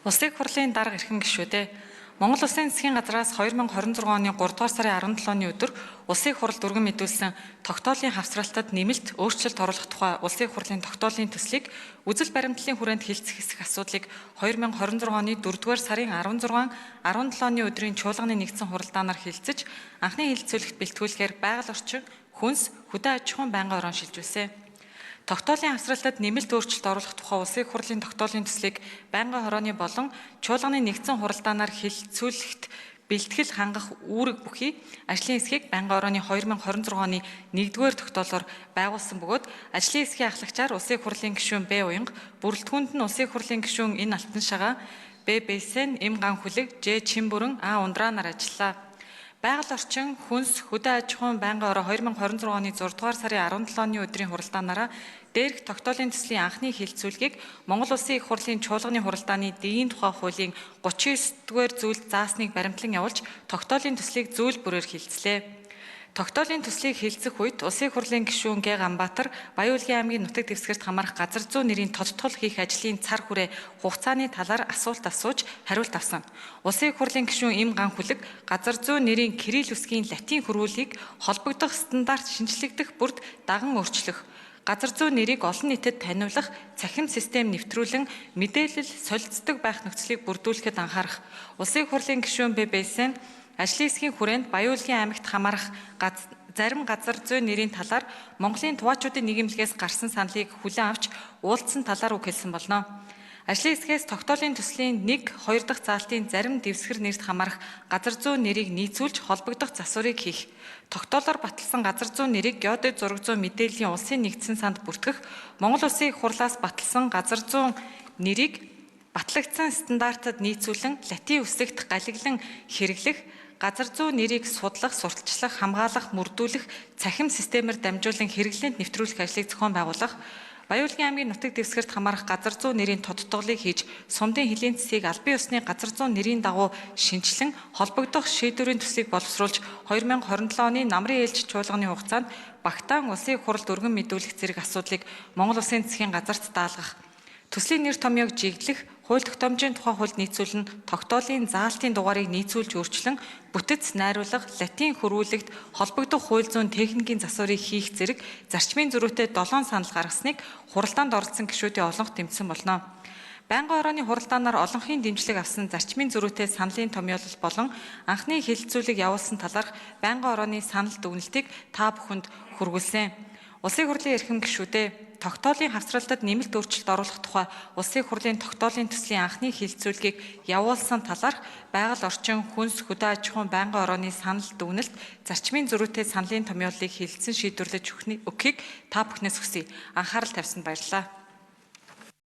Улсын хурлын дарга эрхэм гишүүдээ Монгол Улсын засгийн газраас 2026 оны 3 дугаар сарын 17-ны өдөр Улсын хурал дүргэн мэдүүлсэн тогтоолын хавцраалтад нэмэлт өөрчлөлт оруулах тухай Улсын хурлын тогтоолын төслийг үзэл баримтлалын хүрээнд хилцэх хэсэг асуудлыг 2026 оны 4 дугаар сарын 16, 17-ны өдрийн чуулганы нэгдсэн хуралдаанаар хилцэж анхны хилцүүлэгт бэлтгүүлэхээр байгаль орчин, хүнс, хөдөө аж ахуйн байнгын орон шилжүүлсэн. Тогтоолын хавцраалтад нэмэлт өөрчлөлт оруулах тухай Улсын хурлын тогтоолын төслийг байнгын хорооны болон чуулганы нэгдсэн хуралдаанаар хилцүүлэхэд бэлтгэл хангах үүрэг бүхий ажлын хэсгийг байнгын хорооны 2026 оны 1-р тогтоолоор байгуулсан бөгөөд ажлын хэсгийн ахлагчаар Улсын хурлын гишүүн Б Уянга, бүрэлдэхүүнд нь Улсын хурлын гишүүн Н Алтан шагаа, Б Бэйсэн, М Ган хүлэг, Ж Чимбүрэн, А Ундраа-нар ажиллалаа. Байгаль орчин, хүнс, хөдөө аж ахуйн байнгын ороо 2026 оны 6 дугаар сарын 17-ны өдрийн хуралдаанаараа дээрх тогтоолын төслийн анхны хилцүүлгийг Монгол Улсын их хурлын чуулганы хуралдааны дэгийн тухай хуулийн 39-р зүйлд заасныг баримтлан явуулж тогтоолын төслийг зүйл бүрээр хилцлээ. Тогтоолын төслийг хилцэх үед Улсын хурлын гишүүн Г Ганбаатар, Баян-Улгийн аймгийн нутаг дэвсгэрт хамаарах газар зүйн нэрийн тодтол хийх ажлын цар хүрээ хугацааны талаар асуулт асууж хариулт авсан. Улсын хурлын гишүүн М Ган хүлэг газар зүйн нэрийн кирилл үсгийн латин хөрвүүлгийг холбогдох стандарт шинжлэгдэх бүрд даган өөрчлөх, газар зүйн нэрийг олон нийтэд таниулах, цахим систем нэвтрүүлэн мэдээлэл солилцдог байх нөхцөлийг бүрдүүлэхэд анхаарах. Улсын хурлын гишүүн Б Бэйсэн ажлын хэсгийн хүрээнд Баян-Улгийн аймагт хамаарах зарим газар зүйн нэрийн талаар Монголын туваачуудын нийгэмлэгээс гарсан саналыг хүлээн авч уулзсан талаар үг хэлсэн болно. Ажлын хэсгээс тогтоолын төслийн 1-2 дахь заалтын зарим дэвсгэр нэрт хамаарах газар зүйн нэрийг нийцүүлж холбогдох засварыг хийх, тогтоолоор баталсан газар зүйн нэрийг геодет зураг зүйн мэдээллийн улсын нэгдсэн санд бүртгэх, Монгол Улсын их хурлаас баталсан газар зүйн нэрийг батлагдсан стандартад нийцүүлэн латин үсэгт галиглан хэрэглэх, газар зүйн нэрийг судлах, сурталчлах, хамгаалах, мөрдүүлэх, цахим системээр дамжуулан хэрэглээнд нэвтрүүлэх ажлыг зохион байгуулах, Баян-Улгийн аймгийн нутаг дэвсгэрт хамаарах газар зүйн нэрийн тодтголыг хийж, сумдын хилийн цэсийг албан ёсны газар зүйн нэрийн дагуу шинжилэн холбогдох шийдвэрийн төслийг боловсруулж 2027 оны намрын ээлж чуулганы хугацаанд Багтаан Улсын хурал дүргэн мэдүүлэх зэрэг асуудлыг Монгол Улсын засгийн газарт даалгах. Төслийн нэр томьёог жиглэх, хууль тогтоомжийн тухай хуульд нийцүүлэн тогтоолын заалтын дугаарыг нийцүүлж өөрчлөн бүтэц найруулга, латин хөрвүүлэгт холбогдох хууль зүйн техникийн засварыг хийх зэрэг зарчмын зөрүүтэй 7 санал гаргасныг хуралдаанд оролцсон гишүүдийн олонх дэмжсэн болно. Байнгын орооны хуралдаанаар олонхын дэмжлэг авсан зарчмын зөрүүтэй саналын томьёолол болон анхны хилцүүлэг явуулсан талаарх байнгын орооны санал дүгнэлтийг та бүхэнд хүргүүлсэн. Улсын хурлын эрхэм гишүүдээ тогтоолын хавцраалтад нэмэлт өөрчлөлт оруулах тухай Улсын хурлын тогтоолын төслийн анхны хилцүүлгийг явуулсан талаарх байгаль орчин, хүнс, хөдөө аж ахуйн байнгын орооны санал дүгнэлт, зарчмын зөрүүтэй саналын томьёолыг хэлэлцэн шийдвэрлэж өгөхийг та бүхнээс хүсье. Анхаарал тавьсанд баярлалаа.